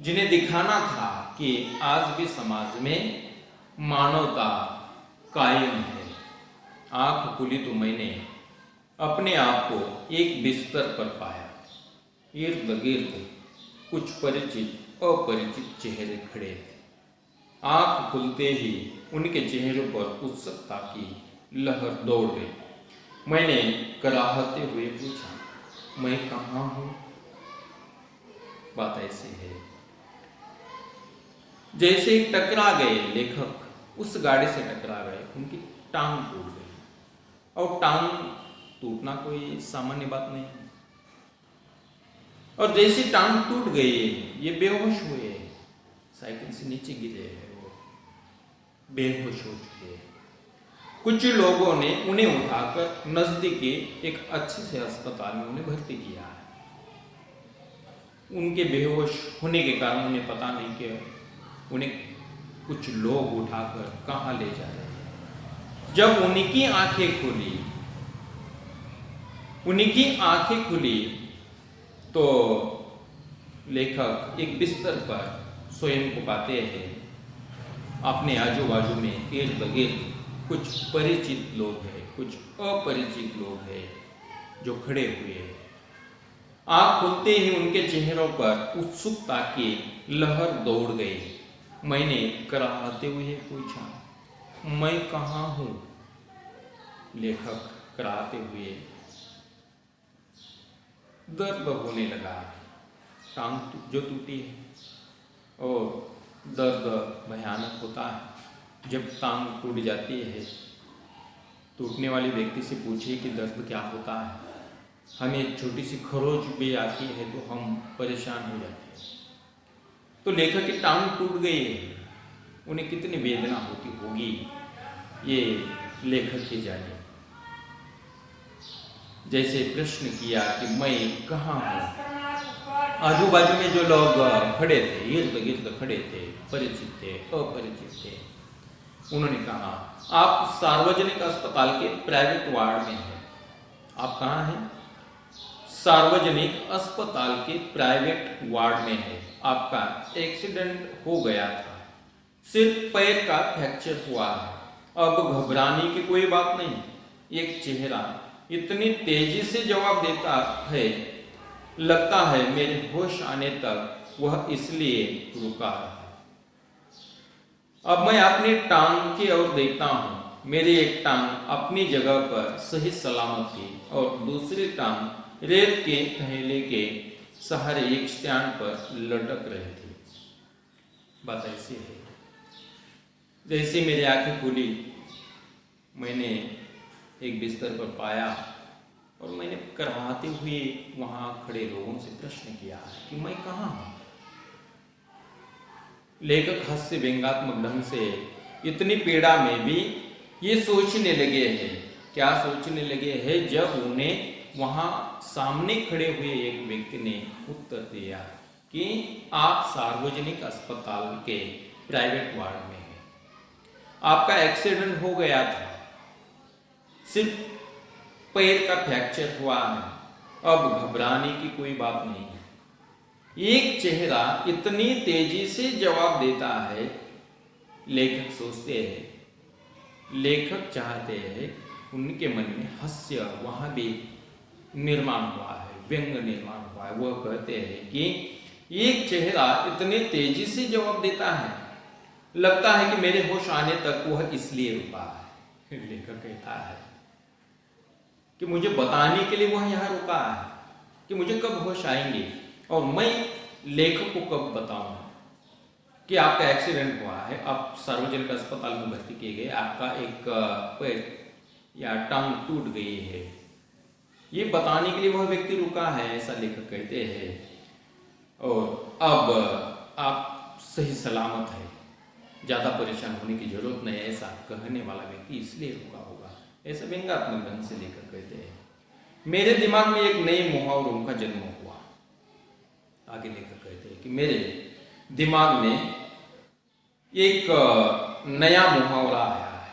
जिन्हें दिखाना था कि आज भी समाज में मानवता कायम है। आंख खुली तो मैंने अपने आप को एक बिस्तर पर पाया। इर्द गिर्द कुछ परिचित अपरिचित चेहरे खड़े थे। आंख खुलते ही उनके चेहरों पर उत्सुकता की लहर दौड़ गई। मैंने कराहते हुए पूछा, मैं कहाँ हूँ? बात ऐसी है जैसे टकरा गए लेखक, उस गाड़ी से टकरा गए, उनकी टांग टूट गई। और टांग टूटना कोई सामान्य बात नहीं है। और जैसे टांग टूट गई, ये बेहोश हुए, साइकिल से नीचे गिरे हैं, वो बेहोश हो चुके हैं। कुछ लोगों ने उन्हें उठाकर नजदीकी एक अच्छे से अस्पताल में उन्हें भर्ती किया है। उनके बेहोश होने के कारण उन्हें पता नहीं कि उन्हें कुछ लोग उठाकर कहाँ ले जा रहे हैं। जब उनकी आंखें खुली तो लेखक एक बिस्तर पर स्वयं को पाते हैं। अपने आजू बाजू में इर्द गिर्द कुछ परिचित लोग हैं, कुछ अपरिचित लोग हैं जो खड़े हुए हैं। आंख खुलते ही उनके चेहरों पर उत्सुकता की लहर दौड़ गई। मैंने कराहते हुए पूछा, मैं कहाँ हूँ? लेखक कराहते हुए दर्द होने लगा। टांग जो टूटी है और दर्द भयानक होता है। जब टांग टूट जाती है, टूटने वाले व्यक्ति से पूछिए कि दर्द क्या होता है। हमें छोटी सी खरोच भी आती है तो हम परेशान हो जाते हैं। तो लेखक की टांग टूट गई है, उन्हें कितनी वेदना होती होगी, ये लेखक ही जाने। जैसे प्रश्न किया कि मैं कहाँ हूँ? आजू बाजू में जो लोग खड़े थे, इर्द गिर्द खड़े थे, परिचित थे, अपरिचित थे, उन्होंने कहा, आप सार्वजनिक अस्पताल के प्राइवेट वार्ड में हैं। आप कहाँ हैं? सार्वजनिक अस्पताल के प्राइवेट वार्ड में है। आपका एक्सीडेंट हो गया था, सिर्फ पैर का फ्रैक्चर हुआ है। अब घबराने की कोई बात नहीं। एक चेहरा इतनी तेजी से जवाब देता है, लगता है मेरे होश आने तक वह इसलिए रुका रहा। अब मैं अपनी टांग की ओर देखता हूँ। मेरी एक टांग अपनी जगह पर सही सलामत थी और दूसरी टांग रेत के थैले के सहारे एक स्टैंड पर लटक रही थी। बात ऐसी है, जैसे मेरी आंखें खुली, मैंने एक बिस्तर पर पाया और मैंने कराहते हुए वहां खड़े लोगों से प्रश्न किया कि मैं कहाँ हूँ? लेखक हास्य व्यंग्यात्मक ढंग से इतनी पीड़ा में भी ये सोचने लगे हैं। क्या सोचने लगे हैं? जब उन्हें वहां सामने खड़े हुए एक व्यक्ति ने उत्तर दिया कि आप सार्वजनिक अस्पताल के प्राइवेट वार्ड में हैं, आपका एक्सीडेंट हो गया था, सिर्फ पैर का फ्रैक्चर हुआ है, अब घबराने की कोई बात नहीं है। एक चेहरा इतनी तेजी से जवाब देता है। लेखक सोचते हैं, लेखक चाहते हैं, उनके मन में हास्य वहां भी निर्माण हुआ है, व्यंग निर्माण हुआ है। वह कहते हैं कि एक चेहरा इतने तेजी से जवाब देता है, लगता है कि मेरे होश आने तक वह इसलिए रुका है। लेखक कहता है कि मुझे बताने के लिए वह यहाँ रुका है कि मुझे कब होश आएंगे, और मैं लेखक को कब बताऊं कि आपका एक्सीडेंट हुआ है, आप सार्वजनिक अस्पताल में भर्ती किए गए, आपका एक पैर या टांग टूट गई है। ये बताने के लिए वह व्यक्ति रुका है, ऐसा लेखक कहते हैं। और अब आप सही सलामत है, ज्यादा परेशान होने की जरूरत नहीं, ऐसा कहने वाला व्यक्ति इसलिए रुका होगा, ऐसा व्यंग्यात्मक ढंग से लेखक कहते हैं। मेरे दिमाग में एक नई मुहावरों का जन्म हुआ। आगे लेखक कहते हैं कि मेरे दिमाग में एक नया मुहावरा आया है,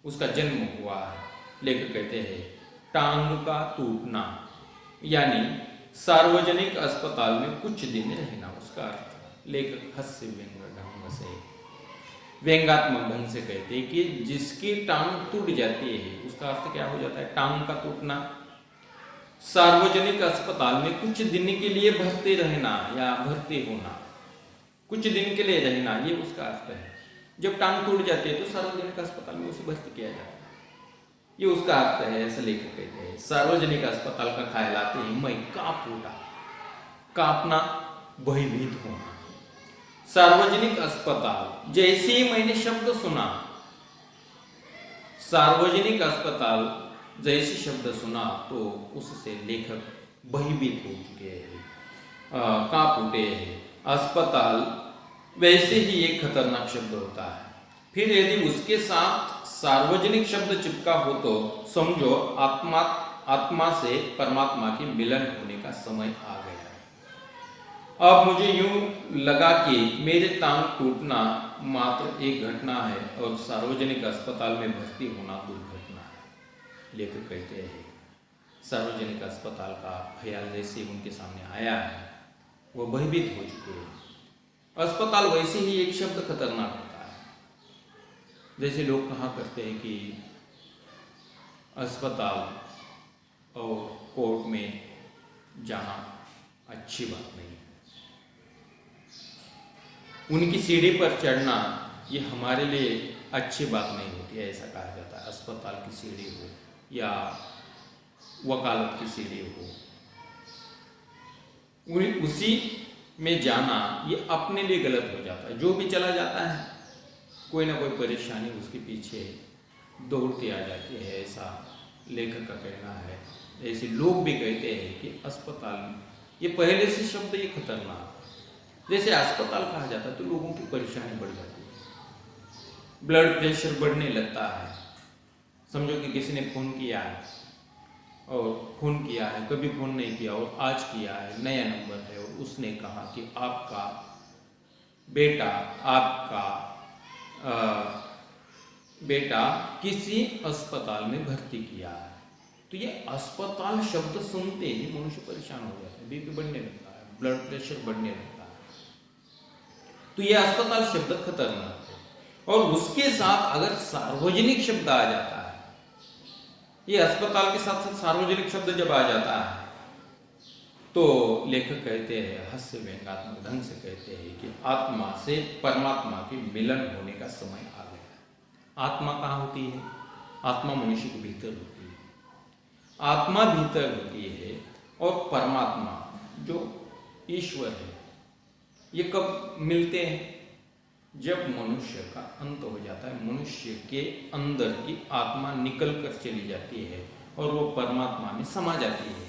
उसका जन्म हुआ है। लेखक कहते हैं टांग का टूटना, यानी सार्वजनिक अस्पताल में कुछ दिन रहना। उसका अर्थ लेखक हास्य व्यंग ढंग से, व्यंगात्मक ढंग से कहते हैं कि जिसकी टांग टूट जाती है, उसका अर्थ क्या हो जाता है? टांग का टूटना। सार्वजनिक अस्पताल में कुछ दिन के लिए भर्ती रहना या भर्ती होना, कुछ दिन के लिए रहना, ये उसका अर्थ है। जब टांग टूट जाती है तो सार्वजनिक अस्पताल में उसे भर्ती किया जाता है, ये उसका अर्थ है। ऐसा लेखक कहते हैं। सार्वजनिक अस्पताल का ख्याल आते ही मैं कांप उठा। कांपना, भयभीत होना। सार्वजनिक अस्पताल, जैसे ही मैंने शब्द सुना, सार्वजनिक अस्पताल जैसे शब्द सुना तो उससे लेखक भयभीत हो चुके हैं, कांप उठे हैं। अस्पताल वैसे ही एक खतरनाक शब्द होता है, फिर यदि उसके साथ सार्वजनिक शब्द चिपका हो तो समझो आत्मा से परमात्मा के मिलन होने का समय आ गया है। अब मुझे यूं लगा कि मेरे टांग टूटना मात्र एक घटना है और सार्वजनिक अस्पताल में भर्ती होना दुर्घटना है। लेखक कहते हैं सार्वजनिक अस्पताल का ख्याल जैसे उनके सामने आया है, वो भयभीत हो चुके हैं। अस्पताल वैसे ही एक शब्द खतरनाक होता है। जैसे लोग कहा करते हैं कि अस्पताल और कोर्ट में जाना अच्छी बात नहीं है, उनकी सीढ़ी पर चढ़ना ये हमारे लिए अच्छी बात नहीं होती है, ऐसा कहा जाता है। अस्पताल की सीढ़ी हो या वकालत की सीढ़ी हो, उसी में जाना ये अपने लिए गलत हो जाता है। जो भी चला जाता है कोई ना कोई परेशानी उसके पीछे दौड़ती आ जाती है, ऐसा लेखक का कहना है। ऐसे लोग भी कहते हैं कि अस्पताल, ये पहले से शब्द ये खतरनाक, जैसे अस्पताल कहा जाता है तो लोगों की परेशानी बढ़ जाती है, ब्लड प्रेशर बढ़ने लगता है। समझो कि किसी ने फोन किया है और फोन किया है, कभी फोन नहीं किया और आज किया है, नया नंबर है और उसने कहा कि आपका बेटा किसी अस्पताल में भर्ती किया है। तो ये अस्पताल शब्द सुनते ही मनुष्य परेशान हो जाता है, बीपी बढ़ने लगता है, ब्लड प्रेशर बढ़ने लगता है। तो ये अस्पताल शब्द खतरनाक है। और उसके साथ अगर सार्वजनिक शब्द आ जाता है, ये अस्पताल के साथ साथ सार्वजनिक शब्द जब आ जाता है तो लेखक कहते हैं, हास्य व्यंगात्मक ढंग से कहते हैं कि आत्मा से परमात्मा के मिलन होने का समय आ गया है। आत्मा कहाँ होती है? आत्मा मनुष्य के भीतर होती है। आत्मा भीतर होती है और परमात्मा जो ईश्वर है, ये कब मिलते हैं? जब मनुष्य का अंत हो जाता है, मनुष्य के अंदर की आत्मा निकल कर चली जाती है और वो परमात्मा में समा जाती है,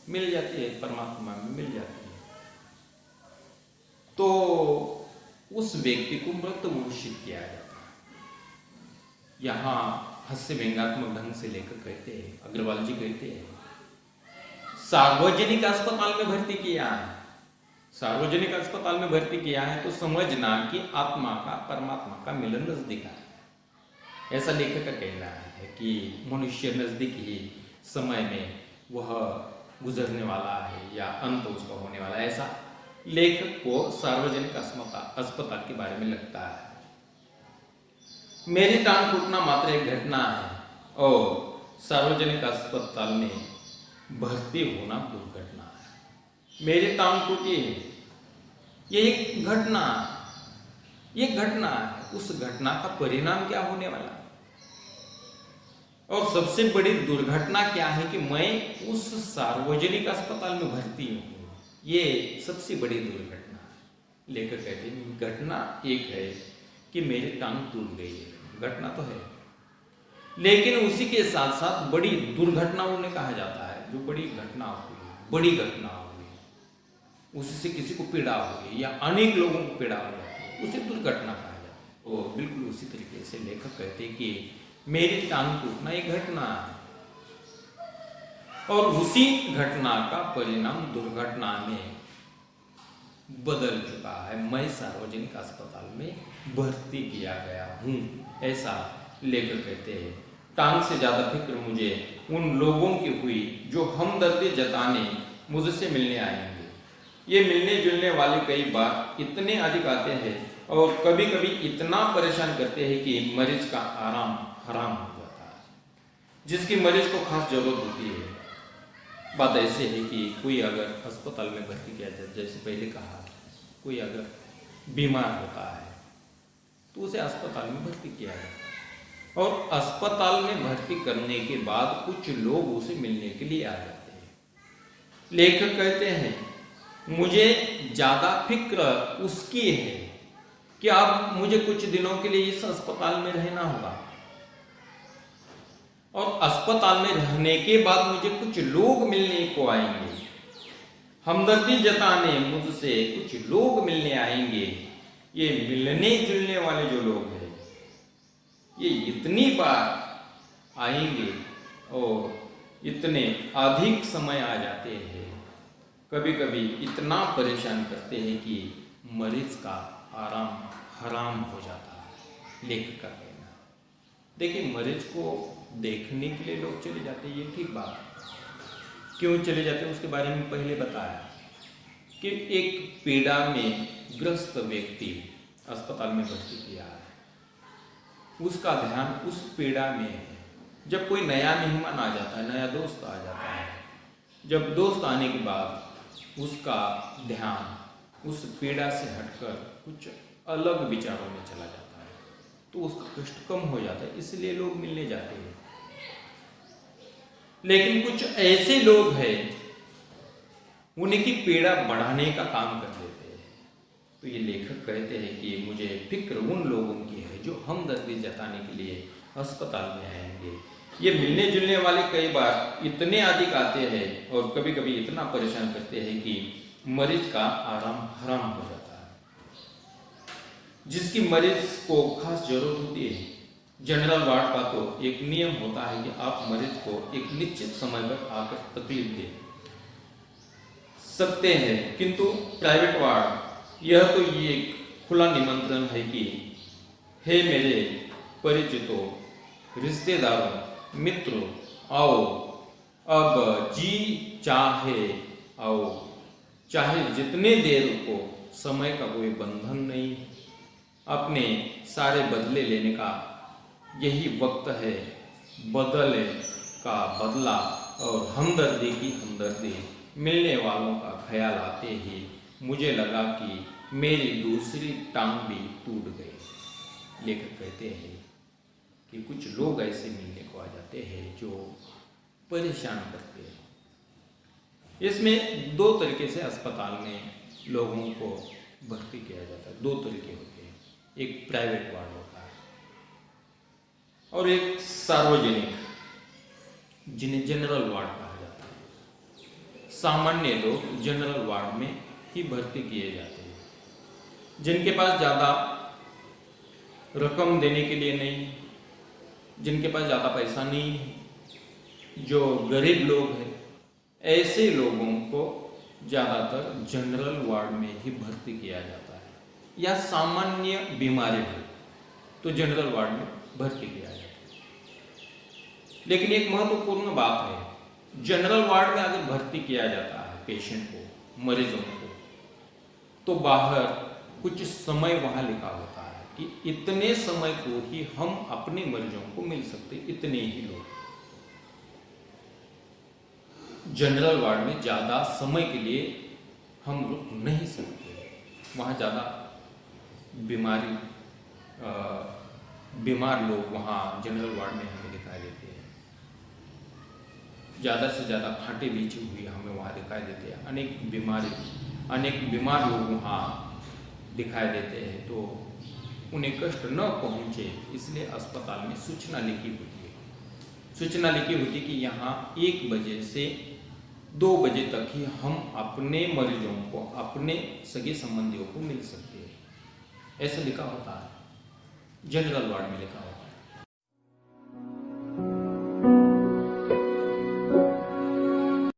मिल जाती है, परमात्मा में मिल जाती है। तो उस व्यक्ति को मृत घोषित किया जाता है। यहाँ हास्य व्यंगात्मक ढंग से लेकर कहते हैं, अग्रवाल जी कहते हैं, सार्वजनिक अस्पताल में भर्ती किया है, सार्वजनिक अस्पताल में भर्ती किया है तो समझना कि आत्मा का परमात्मा का मिलन नजदीक है। ऐसा लेखक का कहना है कि मनुष्य नजदीक ही समय में वह गुजरने वाला है या अंत उसका होने वाला है, ऐसा लेखक को सार्वजनिक अस्पताल के बारे में लगता है। मेरी टांग टूटना मात्र एक घटना है और सार्वजनिक अस्पताल में भर्ती होना दुर्घटना है। मेरी टांग टूटी है, ये एक घटना, ये घटना है। उस घटना का परिणाम क्या होने वाला, और सबसे बड़ी दुर्घटना क्या है कि मैं उस सार्वजनिक अस्पताल में भर्ती हूँ, ये सबसे बड़ी दुर्घटना है। लेखक कहते हैं घटना एक है कि मेरी टांग टूट गई है, घटना तो है, लेकिन उसी के साथ साथ बड़ी दुर्घटना उन्हें कहा जाता है। जो बड़ी घटना हुई, बड़ी घटना हुई, उससे किसी को पीड़ा हुई या अनेक लोगों को पीड़ा हो जाती है, उसे दुर्घटना कहा जाता है। और बिल्कुल उसी तरीके से लेखक कहते हैं कि मेरी टांग टूटना एक घटना है और उसी घटना का परिणाम दुर्घटना में बदल चुका है। मैं सार्वजनिक अस्पताल में भर्ती किया गया हूं, ऐसा लेखक कहते हैं। टांग से ज्यादा फिक्र मुझे उन लोगों की हुई जो हमदर्दी जताने मुझसे मिलने आएंगे। ये मिलने जुलने वाले कई बार इतने अधिक आते हैं और कभी कभी इतना परेशान करते हैं कि मरीज का आराम हराम हो जाता है, जिसकी मरीज को खास जरूरत होती है। बात ऐसे है कि कोई अगर अस्पताल में भर्ती किया जाए, जैसे पहले कहा, कोई अगर बीमार होता है तो उसे अस्पताल में भर्ती किया जाए, और अस्पताल में भर्ती करने के बाद कुछ लोग उसे मिलने के लिए आ जाते हैं। लेखक कहते हैं, मुझे ज़्यादा फिक्र उसकी है कि अब मुझे कुछ दिनों के लिए इस अस्पताल में रहना होगा, और अस्पताल में रहने के बाद मुझे कुछ लोग मिलने को आएंगे, हमदर्दी जताने मुझसे कुछ लोग मिलने आएंगे। ये मिलने जुलने वाले जो लोग हैं, ये इतनी बार आएंगे और इतने अधिक समय आ जाते हैं, कभी कभी इतना परेशान करते हैं कि मरीज का आराम हराम हो जाता है। लेखक का कहना। देखिए, मरीज को देखने के लिए लोग चले जाते हैं, ये ठीक बात है। क्यों चले जाते हैं उसके बारे में पहले बताया कि एक पीड़ा में ग्रस्त व्यक्ति अस्पताल में भर्ती किया है, उसका ध्यान उस पीड़ा में है। जब कोई नया मेहमान आ जाता है, नया दोस्त आ जाता है, जब दोस्त आने के बाद उसका ध्यान उस पीड़ा से हटकर कुछ अलग विचारों में चला जाता है, तो उसका कष्ट कम हो जाता है, इसलिए लोग मिलने जाते हैं। लेकिन कुछ ऐसे लोग हैं, उनकी पीड़ा बढ़ाने का काम कर देते हैं। तो ये लेखक कहते हैं कि मुझे फिक्र उन लोगों की है जो हमदर्दी जताने के लिए अस्पताल में आएंगे। ये मिलने जुलने वाले कई बार इतने अधिक आते हैं और कभी कभी इतना परेशान करते हैं कि मरीज का आराम हराम हो जाता है। जिसकी मरीज को खास जरूरत होती है, जनरल वार्ड का तो एक नियम होता है कि आप मरीज को एक निश्चित समय पर आकर तकलीफ दे सकते हैं, किंतु प्राइवेट वार्ड यह तो ये खुला निमंत्रण है कि हे मेरे परिचितों, रिश्तेदारों, मित्रों, आओ, अब जी चाहे आओ, चाहे जितने देर को, समय का कोई बंधन नहीं है। अपने सारे बदले लेने का यही वक्त है, बदले का बदला और हमदर्दी की हमदर्दी। मिलने वालों का ख्याल आते ही मुझे लगा कि मेरी दूसरी टांग भी टूट गई। लेखक कहते हैं कि कुछ लोग ऐसे मिलने को आ जाते हैं जो परेशान करते हैं। इसमें दो तरीके से अस्पताल में लोगों को भर्ती किया जाता है। दो तरीके होते हैं, एक प्राइवेट वार्ड होता है और एक सार्वजनिक, जिन्हें जनरल वार्ड कहा जाता है। सामान्य लोग जनरल वार्ड में ही भर्ती किए जाते हैं, जिनके पास ज़्यादा रकम देने के लिए नहीं, जिनके पास ज़्यादा पैसा नहीं है, जो गरीब लोग हैं, ऐसे लोगों को ज़्यादातर जनरल वार्ड में ही भर्ती किया जाता है। या सामान्य बीमारी हो तो जनरल वार्ड में भर्ती किया जाता है। लेकिन एक महत्वपूर्ण बात है, जनरल वार्ड में अगर भर्ती किया जाता है पेशेंट को, मरीजों को, तो बाहर कुछ समय वहाँ लिखा होता है कि इतने समय को ही हम अपने मरीजों को मिल सकते, इतने ही लोग। जनरल वार्ड में ज़्यादा समय के लिए हम रुक नहीं सकते, वहाँ ज़्यादा बीमार लोग वहाँ जनरल वार्ड में हमें दिखाई देते हैं। ज़्यादा से ज़्यादा खाटे बिछी हुई हमें वहाँ दिखाई देते हैं। अनेक बीमार लोग वहाँ दिखाई देते हैं, तो उन्हें कष्ट न पहुँचे इसलिए अस्पताल में सूचना लिखी होती है। सूचना लिखी होती है कि यहाँ 1 बजे से 2 बजे तक ही हम अपने मरीजों को, अपने सगे संबंधियों को मिल सकते हैं, ऐसा लिखा होता है। जनरल वार्ड में लिखा होता है।